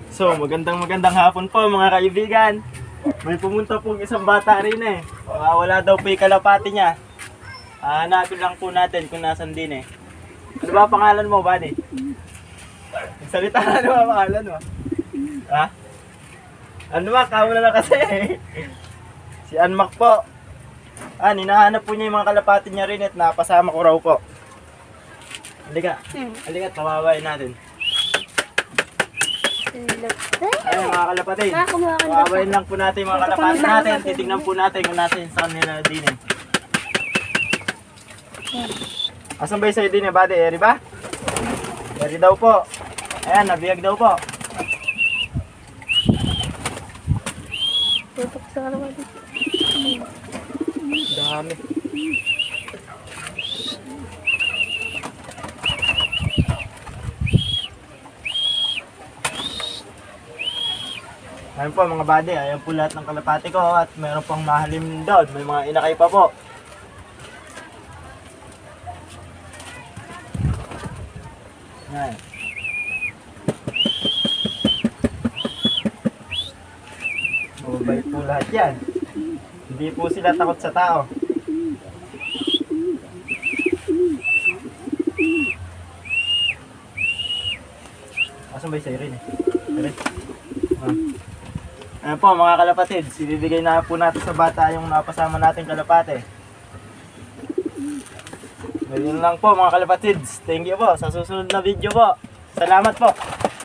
So, magandang hapon po mga kaibigan. May pumunta pong isang bata rin eh. Wala daw po yung kalapati niya. Hanapin lang po natin kung nasan din eh. Ano ba pangalan mo, buddy? Salita ka, ano ba pangalan mo? Ha? Ano ba? Kamo na lang kasi eh. Si Anmak po. Hinahanap po niya yung mga kalapati niya rin at napasama ko raw po. Halika. Halika, tawawain natin. Ayun mga kalapatid. Tawawain lang po natin yung mga kalapati natin. Titignan po natin kung natin sa kanila din eh. Asan ba yung sa'yo din eh, buddy? Eri ba? Eri daw po. Ayan, nabiyag daw po. Tutok sa kalapati. Dami. Ayan po mga buddy, ayan po lahat ng kalapati ko at mayroon pang mahalim doon. May mga inakay pa po. Ayan. Mababait po lahat yan. Hindi po sila takot sa tao. Asan ba yung siren eh? Siren? Ayan po mga kalapatid, sinibigay na po natin sa bata yung napasama natin kalapate. Ngayon lang po mga kalapatids. Thank you po sa susunod na video po. Salamat po.